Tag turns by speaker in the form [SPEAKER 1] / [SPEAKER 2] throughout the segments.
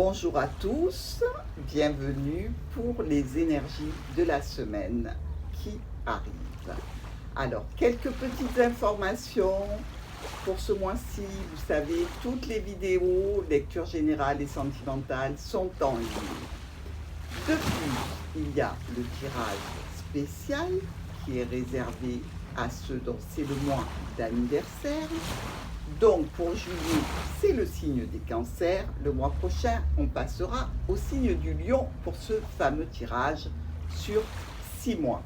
[SPEAKER 1] Bonjour à tous, bienvenue pour les énergies de la semaine qui arrive. Alors, quelques petites informations pour ce mois-ci. Vous savez, toutes les vidéos, lecture générale et sentimentale, sont en ligne. De plus, il y a le tirage spécial qui est réservé à ceux dont c'est le mois d'anniversaire. Donc pour juillet, c'est le signe des cancers. Le mois prochain, on passera au signe du lion pour ce fameux tirage sur 6 mois.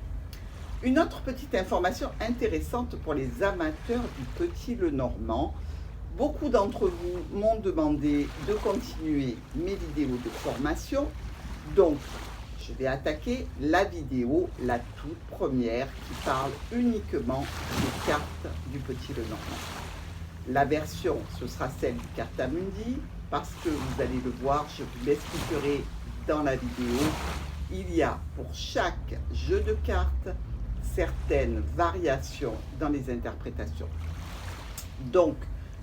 [SPEAKER 1] Une autre petite information intéressante pour les amateurs du Petit Lenormand. Beaucoup d'entre vous m'ont demandé de continuer mes vidéos de formation. Donc, je vais attaquer la vidéo, la toute première, qui parle uniquement des cartes du Petit Lenormand. La version, ce sera celle du Cartamundi, parce que vous allez le voir, je vous l'expliquerai dans la vidéo. Il y a pour chaque jeu de cartes certaines variations dans les interprétations. Donc,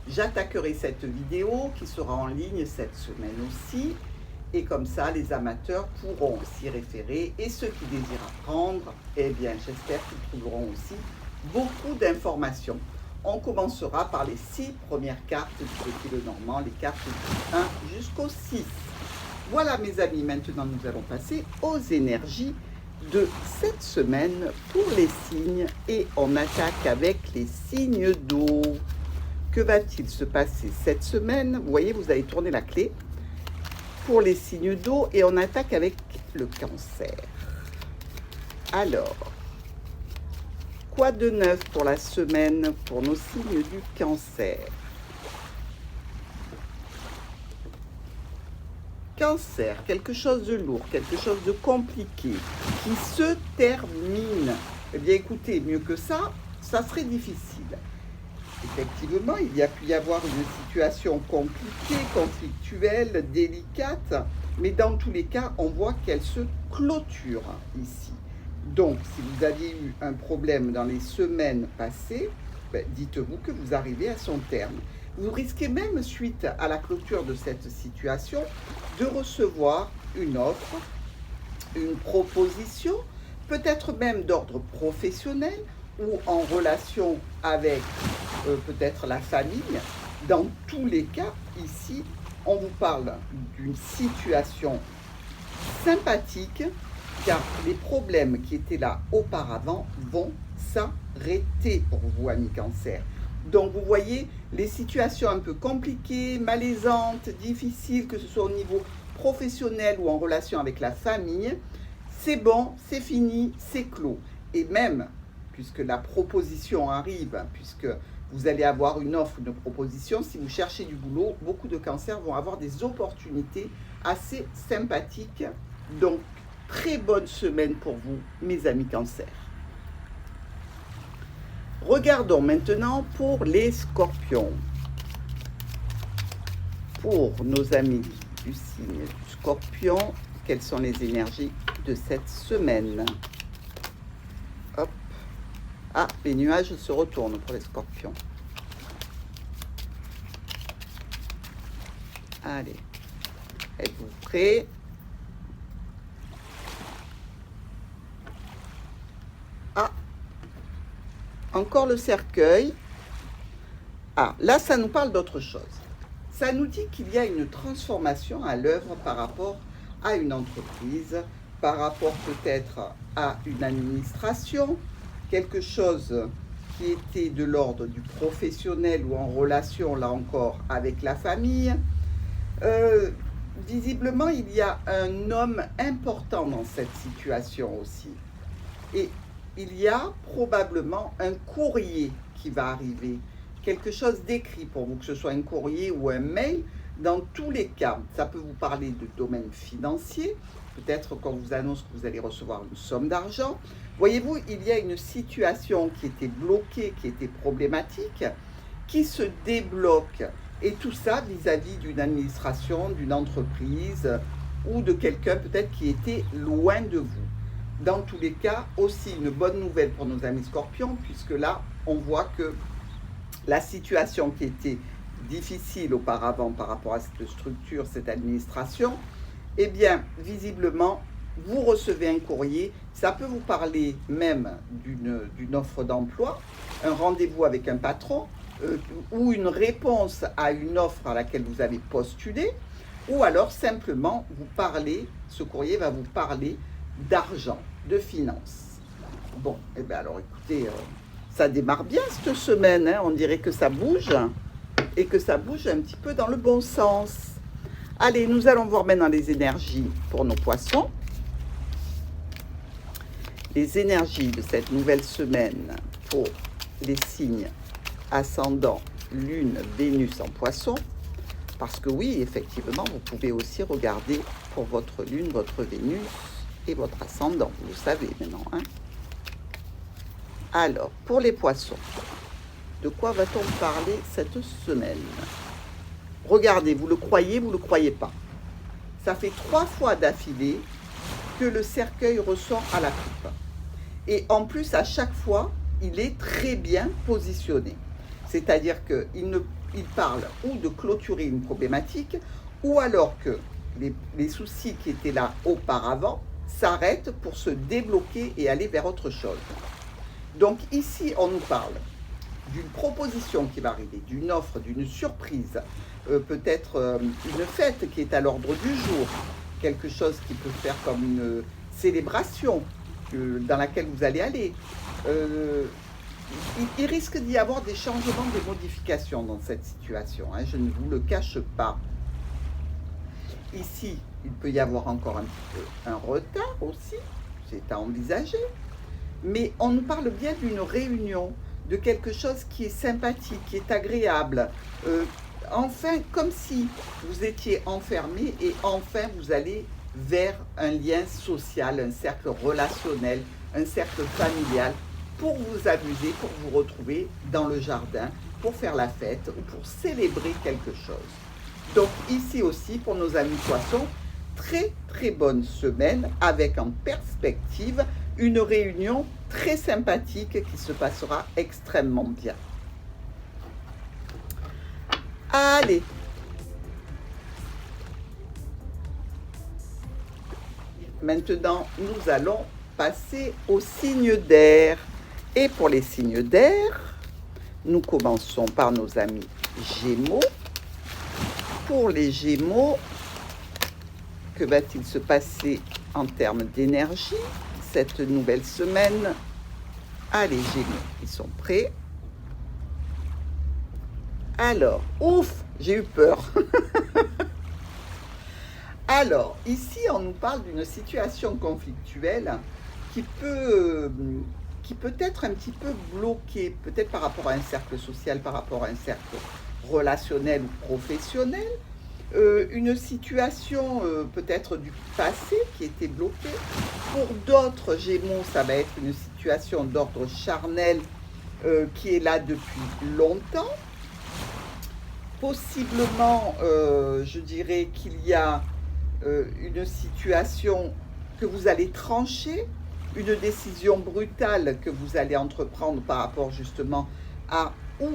[SPEAKER 1] j'attaquerai cette vidéo qui sera en ligne cette semaine aussi. Et comme ça, les amateurs pourront s'y référer. Et ceux qui désirent apprendre, eh bien, j'espère qu'ils trouveront aussi beaucoup d'informations. On commencera par les 6 premières cartes du Petit Lenormand, les cartes du 1 jusqu'au 6. Voilà mes amis, maintenant nous allons passer aux énergies de cette semaine pour les signes et on attaque avec les signes d'eau. Que va-t-il se passer cette semaine? Vous voyez, vous allez tourner la clé pour les signes d'eau et on attaque avec le Cancer. Alors, quoi de neuf pour la semaine pour nos signes du Cancer? Cancer, quelque chose de lourd, quelque chose de compliqué, qui se termine. Eh bien écoutez, mieux que ça serait difficile. Effectivement, il y a pu y avoir une situation compliquée, conflictuelle, délicate, mais dans tous les cas, on voit qu'elle se clôture ici. Donc, si vous aviez eu un problème dans les semaines passées, dites-vous que vous arrivez à son terme. Vous risquez même, suite à la clôture de cette situation, de recevoir une offre, une proposition, peut-être même d'ordre professionnel ou en relation avec peut-être la famille. Dans tous les cas, ici, on vous parle d'une situation sympathique, car les problèmes qui étaient là auparavant vont s'arrêter pour vous, amis Cancer. Donc, vous voyez, les situations un peu compliquées, malaisantes, difficiles, que ce soit au niveau professionnel ou en relation avec la famille, c'est bon, c'est fini, c'est clos. Et même, puisque la proposition arrive, puisque vous allez avoir une offre, une proposition, si vous cherchez du boulot, beaucoup de cancers vont avoir des opportunités assez sympathiques. Donc, très bonne semaine pour vous, mes amis Cancer. Regardons maintenant pour les Scorpions. Pour nos amis du signe du Scorpion, quelles sont les énergies de cette semaine? Hop. Ah, les nuages se retournent pour les Scorpions. Allez, êtes-vous prêts? Ah, encore le cercueil. Ah, là, ça nous parle d'autre chose. Ça nous dit qu'il y a une transformation à l'œuvre par rapport à une entreprise, par rapport peut-être à une administration, quelque chose qui était de l'ordre du professionnel ou en relation, là encore, avec la famille. Visiblement, il y a un homme important dans cette situation aussi. Et il y a probablement un courrier qui va arriver, quelque chose d'écrit pour vous, que ce soit un courrier ou un mail. Dans tous les cas, ça peut vous parler de domaine financier, peut-être qu'on vous annonce que vous allez recevoir une somme d'argent. Voyez-vous, il y a une situation qui était bloquée, qui était problématique, qui se débloque. Et tout ça vis-à-vis d'une administration, d'une entreprise ou de quelqu'un peut-être qui était loin de vous. Dans tous les cas, aussi une bonne nouvelle pour nos amis Scorpions, puisque là, on voit que la situation qui était difficile auparavant par rapport à cette structure, cette administration, eh bien, visiblement, vous recevez un courrier. Ça peut vous parler même d'une offre d'emploi, un rendez-vous avec un patron, ou une réponse à une offre à laquelle vous avez postulé, ou alors simplement ce courrier va vous parler d'argent, de finances. Bon, eh bien alors écoutez, ça démarre bien cette semaine, hein, on dirait que ça bouge, et que ça bouge un petit peu dans le bon sens. Allez, nous allons voir maintenant les énergies pour nos poissons. Les énergies de cette nouvelle semaine pour les signes ascendant, lune, Vénus en poisson. Parce que oui, effectivement, vous pouvez aussi regarder pour votre lune, votre Vénus et votre ascendant. Vous le savez maintenant, hein? Alors, pour les poissons, de quoi va-t-on parler cette semaine? Regardez, vous le croyez pas. Ça fait 3 fois d'affilée que le cercueil ressort à la coupe. Et en plus, à chaque fois, il est très bien positionné. C'est-à-dire qu'il parle ou de clôturer une problématique, ou alors que les soucis qui étaient là auparavant s'arrêtent pour se débloquer et aller vers autre chose. Donc ici, on nous parle d'une proposition qui va arriver, d'une offre, d'une surprise, peut-être une fête qui est à l'ordre du jour, quelque chose qui peut faire comme une célébration dans laquelle vous allez aller. Il risque d'y avoir des changements, des modifications dans cette situation, hein, je ne vous le cache pas. Ici, il peut y avoir encore un petit peu un retard aussi, c'est à envisager, mais on nous parle bien d'une réunion, de quelque chose qui est sympathique, qui est agréable. Enfin, comme si vous étiez enfermé et enfin vous allez vers un lien social, un cercle relationnel, un cercle familial pour vous amuser, pour vous retrouver dans le jardin, pour faire la fête ou pour célébrer quelque chose. Donc ici aussi, pour nos amis poissons, très très bonne semaine avec en perspective une réunion très sympathique qui se passera extrêmement bien. Allez. Maintenant, nous allons passer aux signes d'air. Et pour les signes d'air, nous commençons par nos amis Gémeaux. Pour les Gémeaux, que va-t-il se passer en termes d'énergie cette nouvelle semaine? Allez, Gémeaux, ils sont prêts? Alors, ouf, j'ai eu peur. Alors, ici, on nous parle d'une situation conflictuelle qui peut être un petit peu bloquée, peut-être par rapport à un cercle social, par rapport à un cercle relationnel ou professionnel. Une situation peut-être du passé qui était bloquée. Pour d'autres Gémeaux, ça va être une situation d'ordre charnel qui est là depuis longtemps. Possiblement, je dirais qu'il y a une situation que vous allez trancher, une décision brutale que vous allez entreprendre par rapport justement à ou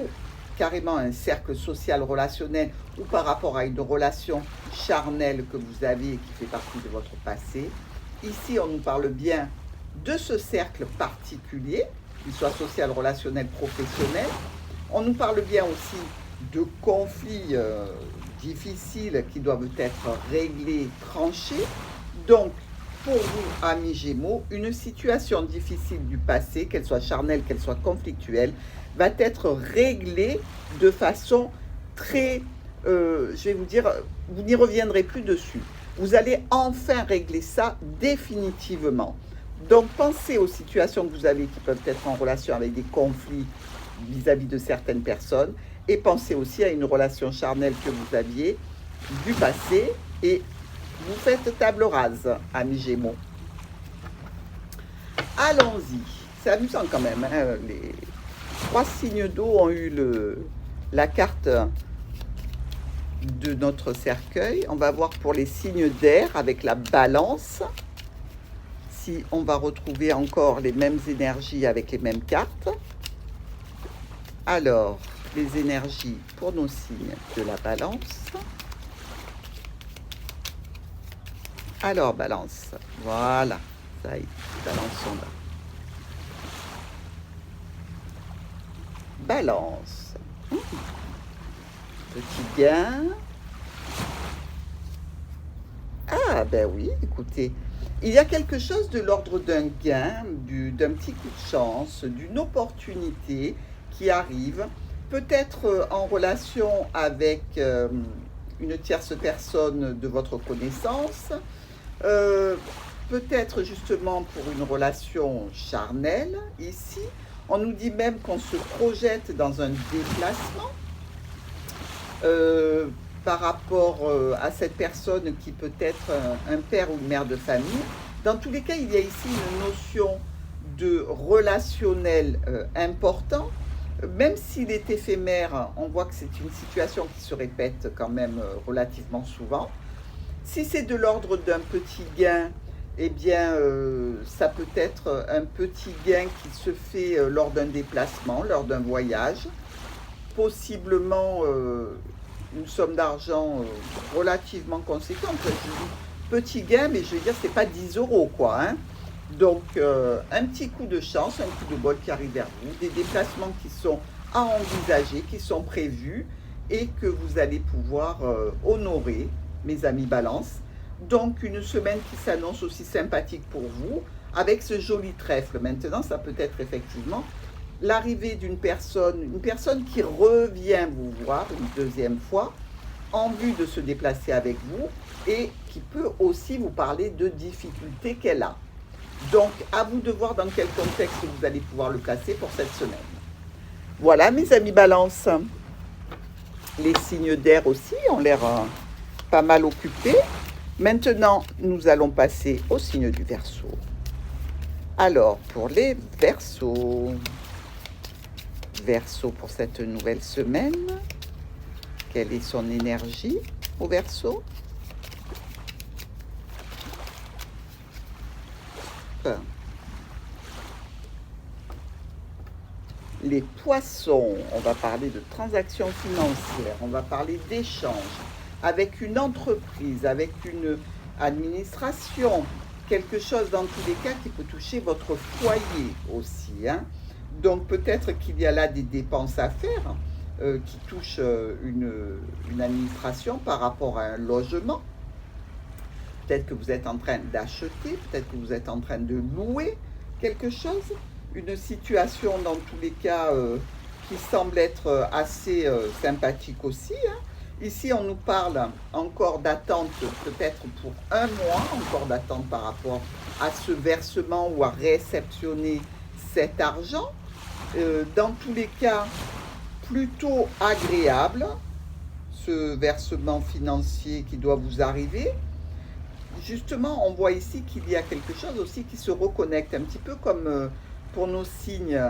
[SPEAKER 1] carrément un cercle social relationnel ou par rapport à une relation charnelle que vous avez et qui fait partie de votre passé. Ici, on nous parle bien de ce cercle particulier, qu'il soit social, relationnel, professionnel. On nous parle bien aussi de conflits difficiles qui doivent être réglés, tranchés. Donc, pour vous, amis Gémeaux, une situation difficile du passé, qu'elle soit charnelle, qu'elle soit conflictuelle, va être réglée de façon très, je vais vous dire, vous n'y reviendrez plus dessus. Vous allez enfin régler ça définitivement. Donc, pensez aux situations que vous avez qui peuvent être en relation avec des conflits vis-à-vis de certaines personnes. Et pensez aussi à une relation charnelle que vous aviez du passé et vous faites table rase, amis Gémeaux. Allons-y. C'est amusant quand même, hein. Les 3 signes d'eau ont eu la carte de notre cercueil. On va voir pour les signes d'air avec la balance. Si on va retrouver encore les mêmes énergies avec les mêmes cartes. Alors, les énergies pour nos signes de la balance. Alors, balance, voilà, ça y est, les balances sont là. Balance, petit gain. Ah ben oui, écoutez, il y a quelque chose de l'ordre d'un gain, d'un petit coup de chance, d'une opportunité qui arrive, peut-être en relation avec une tierce personne de votre connaissance, euh, peut-être justement pour une relation charnelle. Ici, on nous dit même qu'on se projette dans un déplacement euh, par rapport à cette personne qui peut être un père ou une mère de famille. Dans tous les cas, il y a ici une notion de relationnel important. Même s'il est éphémère, on voit que c'est une situation qui se répète quand même relativement souvent. Si c'est de l'ordre d'un petit gain, eh bien, ça peut être un petit gain qui se fait lors d'un déplacement, lors d'un voyage, possiblement une somme d'argent relativement conséquente. Je dis petit gain, mais je veux dire, c'est pas 10 euros, quoi. Hein. Donc, un petit coup de chance, un coup de bol qui arrive vers vous, des déplacements qui sont à envisager, qui sont prévus et que vous allez pouvoir honorer, mes amis Balance. Donc, une semaine qui s'annonce aussi sympathique pour vous, avec ce joli trèfle. Maintenant, ça peut être effectivement l'arrivée d'une personne, une personne qui revient vous voir une deuxième fois, en vue de se déplacer avec vous et qui peut aussi vous parler de difficultés qu'elle a. Donc, à vous de voir dans quel contexte vous allez pouvoir le placer pour cette semaine. Voilà, mes amis Balance. Les signes d'air aussi ont l'air pas mal occupés. Maintenant, nous allons passer au signe du Verseau. Alors, pour les Verseaux, Verseau pour cette nouvelle semaine, quelle est son énergie au Verseau? Les Poissons, on va parler de transactions financières, on va parler d'échanges avec une entreprise, avec une administration, quelque chose dans tous les cas qui peut toucher votre foyer aussi. Hein. Donc peut-être qu'il y a là des dépenses à faire qui touchent une administration par rapport à un logement. Peut-être que vous êtes en train d'acheter, peut-être que vous êtes en train de louer quelque chose. Une situation dans tous les cas qui semble être assez sympathique aussi. Hein. Ici, on nous parle encore d'attente peut-être pour un mois, encore d'attente par rapport à ce versement ou à réceptionner cet argent. Dans tous les cas, plutôt agréable, ce versement financier qui doit vous arriver. Justement, on voit ici qu'il y a quelque chose aussi qui se reconnecte, un petit peu comme pour nos signes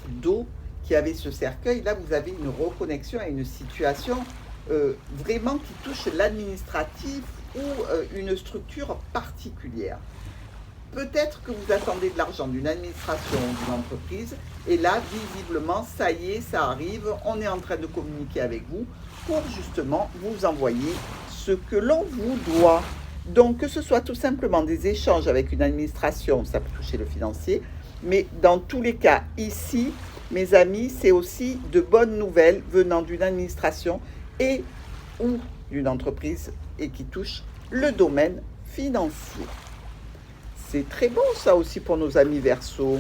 [SPEAKER 1] d'eau qui avaient ce cercueil. Là, vous avez une reconnexion à une situation vraiment qui touche l'administratif ou une structure particulière. Peut-être que vous attendez de l'argent d'une administration ou d'une entreprise, et là, visiblement, ça y est, ça arrive, on est en train de communiquer avec vous pour justement vous envoyer ce que l'on vous doit. Donc, que ce soit tout simplement des échanges avec une administration, ça peut toucher le financier, mais dans tous les cas, ici, mes amis, c'est aussi de bonnes nouvelles venant d'une administration et ou d'une entreprise et qui touche le domaine financier. C'est très bon ça aussi pour nos amis Verseau.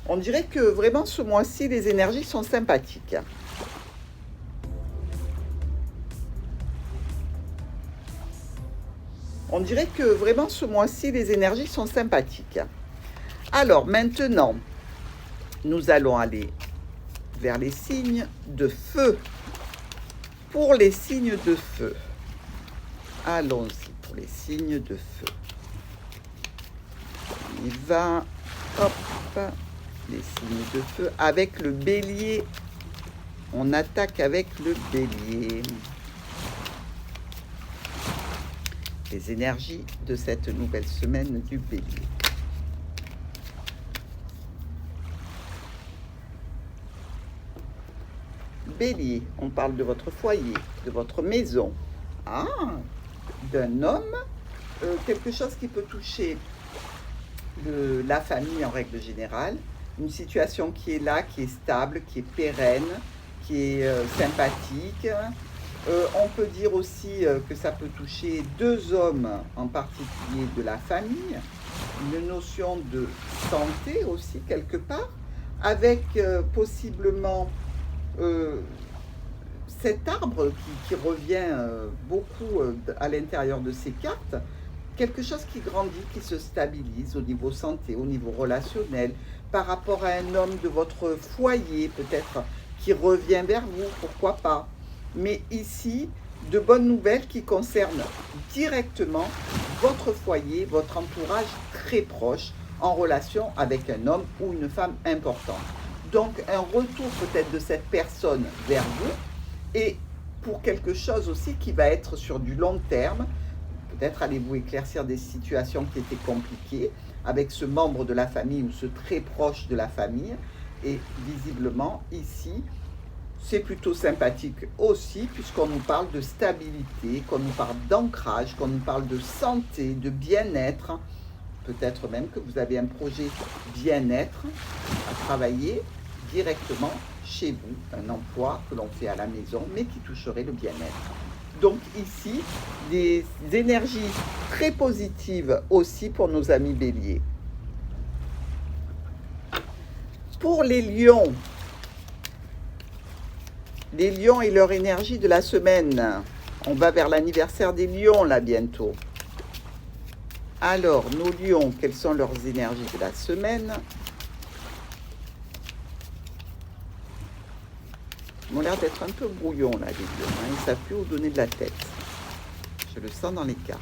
[SPEAKER 1] On dirait que vraiment ce mois-ci, les énergies sont sympathiques. On dirait que vraiment ce mois-ci, les énergies sont sympathiques. Alors maintenant, nous allons aller vers les signes de feu. Pour les signes de feu, allons-y pour les signes de feu. On y va, hop, les signes de feu avec le bélier. On attaque avec le bélier. Les énergies de cette nouvelle semaine du bélier. Bélier, on parle de votre foyer, de votre maison. Ah, d'un homme, quelque chose qui peut toucher la famille en règle générale, une situation qui est là, qui est stable, qui est pérenne, qui est sympathique. On peut dire aussi que ça peut toucher deux hommes en particulier de la famille, une notion de santé aussi quelque part, avec possiblement cet arbre qui revient beaucoup à l'intérieur de ces cartes, quelque chose qui grandit, qui se stabilise au niveau santé, au niveau relationnel, par rapport à un homme de votre foyer peut-être qui revient vers vous, pourquoi pas. Mais ici, de bonnes nouvelles qui concernent directement votre foyer, votre entourage très proche, en relation avec un homme ou une femme importante. Donc un retour peut-être de cette personne vers vous, et pour quelque chose aussi qui va être sur du long terme. Peut-être allez-vous éclaircir des situations qui étaient compliquées avec ce membre de la famille ou ce très proche de la famille. Et visiblement, ici, c'est plutôt sympathique aussi, puisqu'on nous parle de stabilité, qu'on nous parle d'ancrage, qu'on nous parle de santé, de bien-être. Peut-être même que vous avez un projet bien-être à travailler directement chez vous, un emploi que l'on fait à la maison, mais qui toucherait le bien-être. Donc ici, des énergies très positives aussi pour nos amis béliers. Pour les lions et leur énergie de la semaine, on va vers l'anniversaire des lions là bientôt. Alors, nos lions, quelles sont leurs énergies de la semaine? Ils ont l'air d'être un peu brouillons là, les lions. Ils ne savent plus où donner de la tête. Je le sens dans les cartes.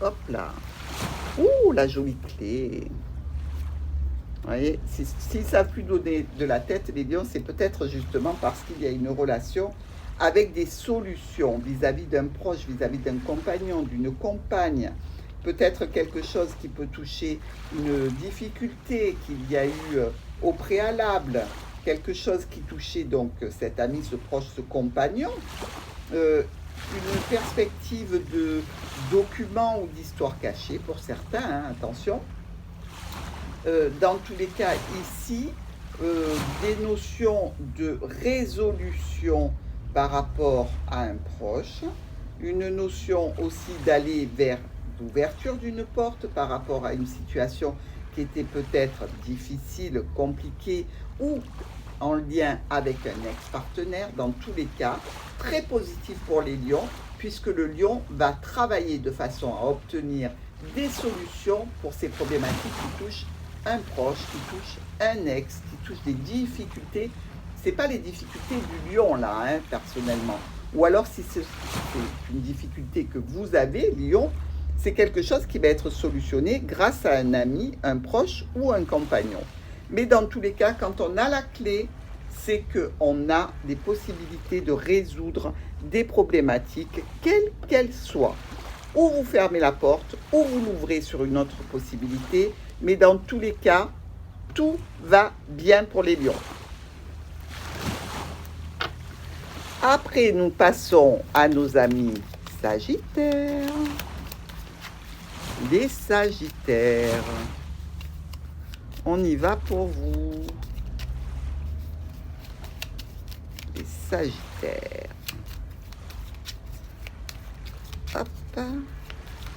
[SPEAKER 1] Hop là. Ouh, la jolie clé. Vous voyez, s'ils ne savent plus donner de la tête, les lions, c'est peut-être justement parce qu'il y a une relation avec des solutions vis-à-vis d'un proche, vis-à-vis d'un compagnon, d'une compagne. Peut-être quelque chose qui peut toucher une difficulté qu'il y a eu au préalable, quelque chose qui touchait donc cet ami, ce proche, ce compagnon, une perspective de documents ou d'histoire cachée pour certains, hein, attention. Dans tous les cas, ici, des notions de résolution par rapport à un proche, une notion aussi d'aller vers l'ouverture d'une porte par rapport à une situation qui était peut-être difficile, compliquée ou en lien avec un ex-partenaire. Dans tous les cas, très positif pour les lions, puisque le lion va travailler de façon à obtenir des solutions pour ces problématiques qui touchent un proche, qui touche un ex, qui touche des difficultés. Ce n'est pas les difficultés du lion là, hein, personnellement. Ou alors si c'est une difficulté que vous avez, lion, c'est quelque chose qui va être solutionné grâce à un ami, un proche ou un compagnon. Mais dans tous les cas, quand on a la clé, c'est qu'on a des possibilités de résoudre des problématiques, quelles qu'elles soient. Ou vous fermez la porte, ou vous l'ouvrez sur une autre possibilité. Mais dans tous les cas, tout va bien pour les lions. Après, nous passons à nos amis Sagittaires. Les Sagittaires, on y va pour vous. Les Sagittaires. Hop.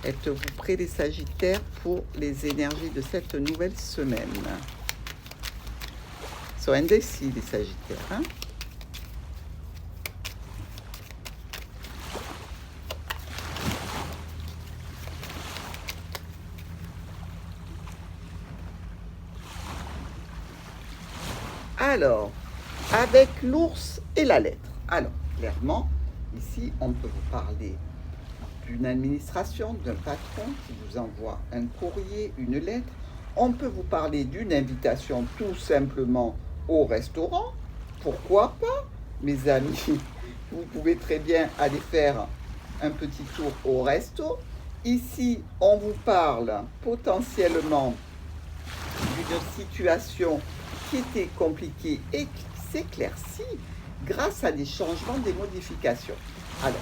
[SPEAKER 1] Êtes-vous prêts les Sagittaires pour les énergies de cette nouvelle semaine? Ils sont indécis les Sagittaires, hein? Alors, avec l'ours et la lettre. Alors, clairement, ici, on peut vous parler d'une administration, d'un patron qui vous envoie un courrier, une lettre. On peut vous parler d'une invitation tout simplement au restaurant. Pourquoi pas, mes amis? Vous pouvez très bien aller faire un petit tour au resto. Ici, on vous parle potentiellement d'une situation qui était compliqué et qui s'éclaircit grâce à des changements, des modifications. Alors,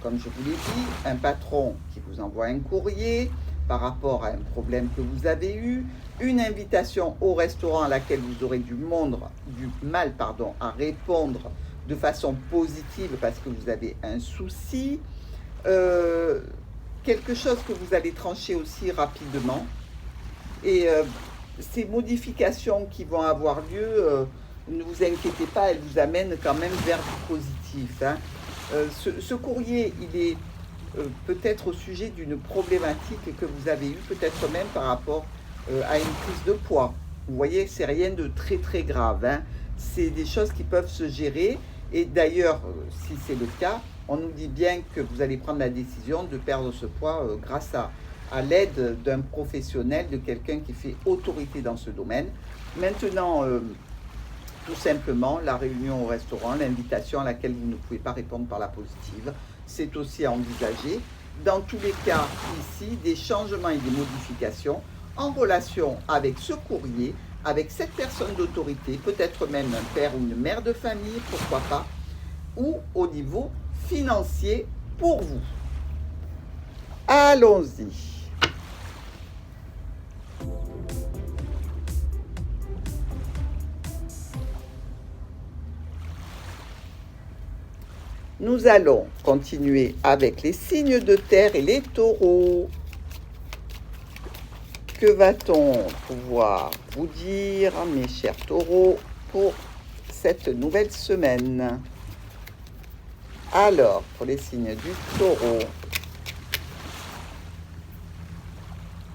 [SPEAKER 1] comme je vous l'ai dit, un patron qui vous envoie un courrier par rapport à un problème que vous avez eu, une invitation au restaurant à laquelle vous aurez du mal à répondre de façon positive parce que vous avez un souci, quelque chose que vous allez trancher aussi rapidement. Et ces modifications qui vont avoir lieu, ne vous inquiétez pas, elles vous amènent quand même vers du positif, hein. Ce courrier, il est peut-être au sujet d'une problématique que vous avez eue, peut-être même par rapport à une prise de poids. Vous voyez, c'est rien de très très grave, hein. C'est des choses qui peuvent se gérer. Et d'ailleurs, si c'est le cas, on nous dit bien que vous allez prendre la décision de perdre ce poids grâce à l'aide d'un professionnel, de quelqu'un qui fait autorité dans ce domaine. Maintenant, tout simplement, la réunion au restaurant, l'invitation à laquelle vous ne pouvez pas répondre par la positive, c'est aussi à envisager. Dans tous les cas, ici, des changements et des modifications en relation avec ce courrier, avec cette personne d'autorité, peut-être même un père ou une mère de famille, pourquoi pas, ou au niveau financier pour vous. Allons-y. Nous allons continuer avec les signes de terre et les taureaux. Que va-t-on pouvoir vous dire, mes chers taureaux, pour cette nouvelle semaine? Alors, pour les signes du taureau.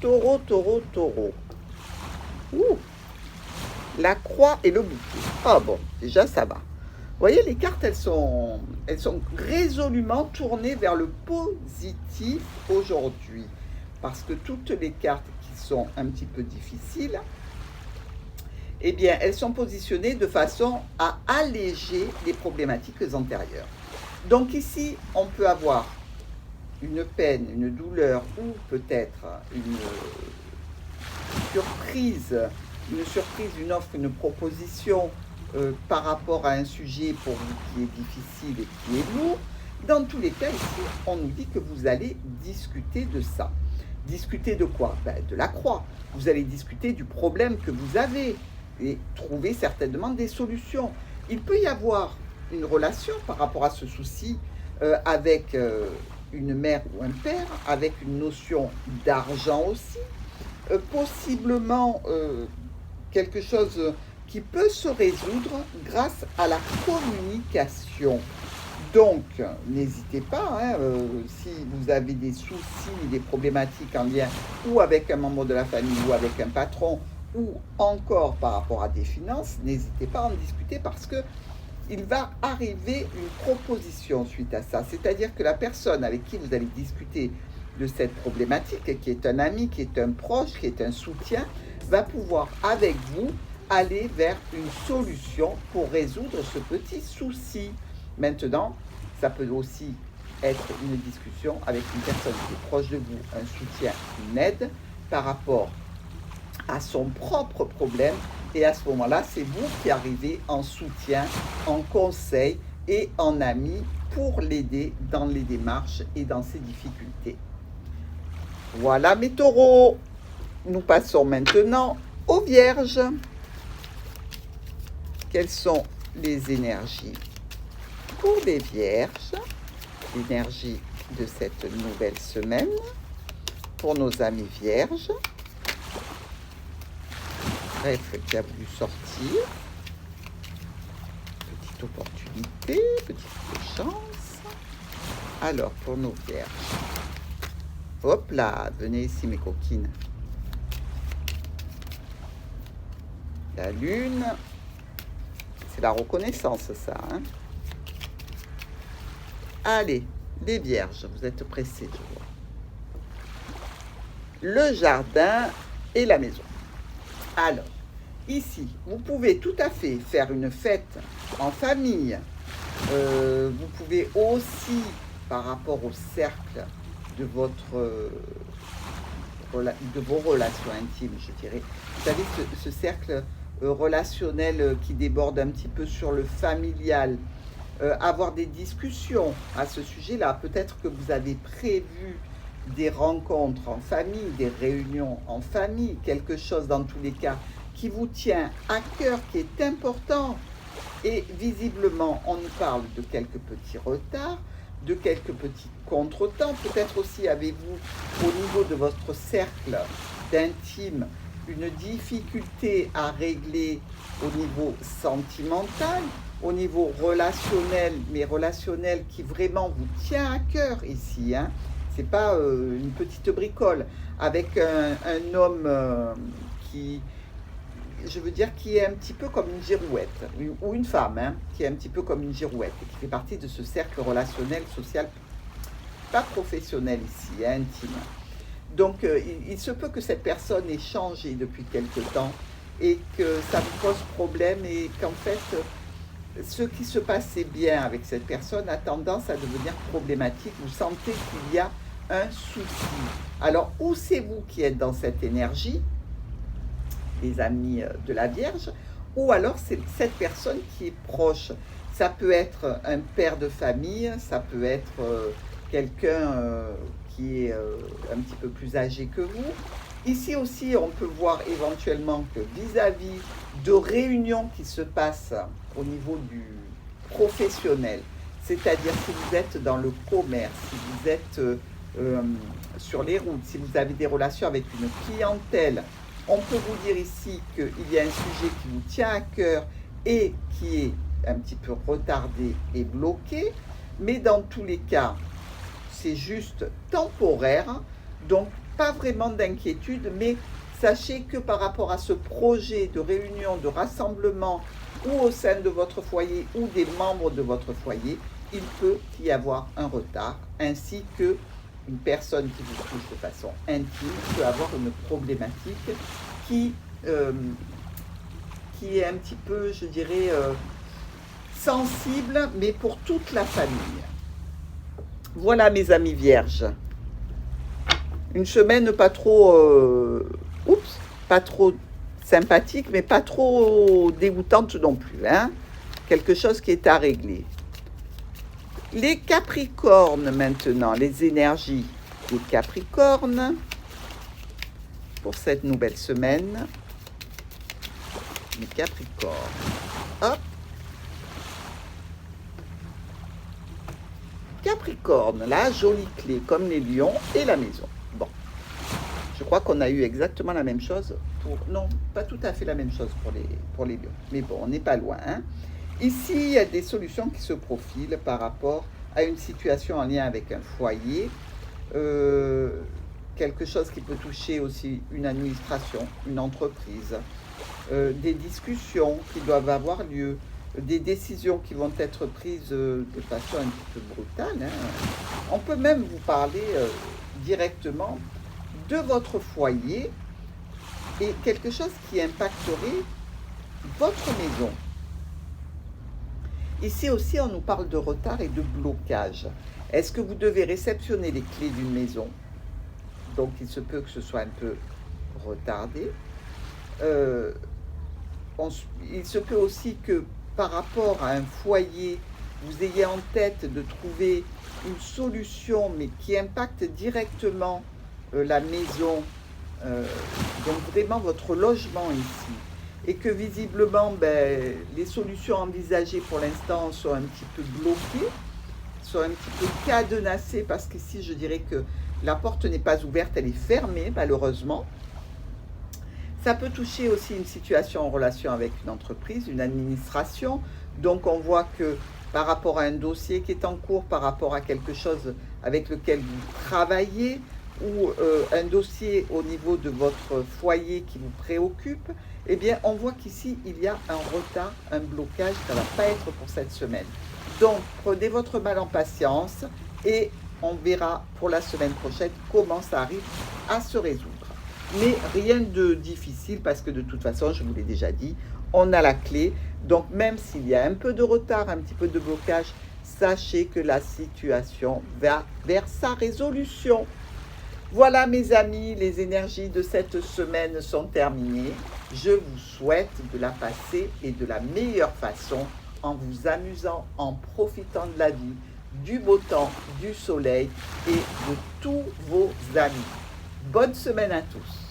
[SPEAKER 1] Taureau, taureau, taureau. Ouh, la croix et le bouquet. Ah bon, déjà ça va. Vous voyez, les cartes, elles sont résolument tournées vers le positif aujourd'hui. Parce que toutes les cartes qui sont un petit peu difficiles, eh bien, elles sont positionnées de façon à alléger les problématiques antérieures. Donc ici, on peut avoir une peine, une douleur ou peut-être une surprise, une offre, une proposition par rapport à un sujet pour vous qui est difficile et qui est lourd. Dans tous les cas, ici, on nous dit que vous allez discuter de ça. Discuter de quoi? De la croix. Vous allez discuter du problème que vous avez et trouver certainement des solutions. Il peut y avoir une relation par rapport à ce souci avec une mère ou un père, avec une notion d'argent aussi, possiblement quelque chose qui peut se résoudre grâce à la communication. Donc, n'hésitez pas, hein, si vous avez des soucis, des problématiques en lien ou avec un membre de la famille ou avec un patron ou encore par rapport à des finances, n'hésitez pas à en discuter parce que il va arriver une proposition suite à ça. C'est-à-dire que la personne avec qui vous allez discuter de cette problématique, qui est un ami, qui est un proche, qui est un soutien, va pouvoir avec vous aller vers une solution pour résoudre ce petit souci. Maintenant, ça peut aussi être une discussion avec une personne qui est proche de vous, un soutien, une aide par rapport à son propre problème. Et à ce moment-là, c'est vous qui arrivez en soutien, en conseil et en ami pour l'aider dans les démarches et dans ses difficultés. Voilà mes taureaux. Nous passons maintenant aux vierges. Quelles sont les énergies pour les vierges? L'énergie de cette nouvelle semaine pour nos amis vierges. Trèfle qui a voulu sortir. Petite opportunité, petite chance. Alors, pour nos vierges. Hop là, venez ici mes coquines. La lune. C'est la reconnaissance ça, hein. Allez, les vierges, vous êtes pressés, je vois. Le jardin et la maison. Alors, ici, vous pouvez tout à fait faire une fête en famille. Vous pouvez aussi, par rapport au cercle de vos relations intimes, je dirais. Vous savez, ce cercle relationnel qui déborde un petit peu sur le familial, avoir des discussions à ce sujet-là. Peut-être que vous avez prévu des rencontres en famille, des réunions en famille, quelque chose dans tous les cas qui vous tient à cœur, qui est important. Et visiblement, on nous parle de quelques petits retards, de quelques petits contretemps. Peut-être aussi avez-vous, au niveau de votre cercle d'intime, une difficulté à régler au niveau sentimental, au niveau relationnel, mais relationnel qui vraiment vous tient à cœur ici. Hein. Ce n'est pas une petite bricole avec un homme qui, je veux dire, qui est un petit peu comme une girouette, ou une femme, hein, qui est un petit peu comme une girouette, et qui fait partie de ce cercle relationnel, social, pas professionnel ici, hein, intime. Donc, il se peut que cette personne ait changé depuis quelque temps et que ça vous pose problème et qu'en fait, ce qui se passait bien avec cette personne a tendance à devenir problématique. Vous sentez qu'il y a un souci. Alors, où c'est vous qui êtes dans cette énergie, les amis de la Vierge, ou alors c'est cette personne qui est proche. Ça peut être un père de famille, ça peut être quelqu'un qui est un petit peu plus âgé que vous. Ici aussi, on peut voir éventuellement que vis-à-vis de réunions qui se passent au niveau du professionnel, c'est-à-dire si vous êtes dans le commerce, si vous êtes sur les routes, si vous avez des relations avec une clientèle, on peut vous dire ici qu'il y a un sujet qui vous tient à cœur et qui est un petit peu retardé et bloqué, mais dans tous les cas, c'est juste temporaire, donc pas vraiment d'inquiétude, mais sachez que par rapport à ce projet de réunion, de rassemblement, ou au sein de votre foyer, ou des membres de votre foyer, il peut y avoir un retard, ainsi que une personne qui vous touche de façon intime peut avoir une problématique qui est un petit peu, je dirais, sensible, mais pour toute la famille. Voilà mes amis vierges. Une semaine pas trop, pas trop sympathique, mais pas trop dégoûtante non plus. Hein. Quelque chose qui est à régler. Les Capricornes maintenant, les énergies des Capricornes pour cette nouvelle semaine. Les Capricornes. Hop. Capricorne, la jolie clé comme les lions et la maison. Bon, je crois qu'on a eu exactement la même chose pour... Non, pas tout à fait la même chose pour les lions. Mais bon, on n'est pas loin. Hein. Ici, il y a des solutions qui se profilent par rapport à une situation en lien avec un foyer, quelque chose qui peut toucher aussi une administration, une entreprise, des discussions qui doivent avoir lieu, des décisions qui vont être prises de façon un petit peu brutale. Hein. On peut même vous parler directement de votre foyer et quelque chose qui impacterait votre maison. Ici aussi, on nous parle de retard et de blocage. Est-ce que vous devez réceptionner les clés d'une maison? Donc, il se peut que ce soit un peu retardé. Il se peut aussi que par rapport à un foyer, vous ayez en tête de trouver une solution, mais qui impacte directement la maison, donc vraiment votre logement ici. Et que visiblement, les solutions envisagées pour l'instant sont un petit peu bloquées, sont un petit peu cadenassées, parce qu'ici, je dirais que la porte n'est pas ouverte, elle est fermée, malheureusement. Ça peut toucher aussi une situation en relation avec une entreprise, une administration. Donc, on voit que par rapport à un dossier qui est en cours, par rapport à quelque chose avec lequel vous travaillez, ou un dossier au niveau de votre foyer qui vous préoccupe, eh bien, on voit qu'ici, il y a un retard, un blocage, ça ne va pas être pour cette semaine. Donc, prenez votre mal en patience et on verra pour la semaine prochaine comment ça arrive à se résoudre. Mais rien de difficile parce que de toute façon, je vous l'ai déjà dit, on a la clé. Donc, même s'il y a un peu de retard, un petit peu de blocage, sachez que la situation va vers sa résolution. Voilà mes amis, les énergies de cette semaine sont terminées. Je vous souhaite de la passer et de la meilleure façon en vous amusant, en profitant de la vie, du beau temps, du soleil et de tous vos amis. Bonne semaine à tous.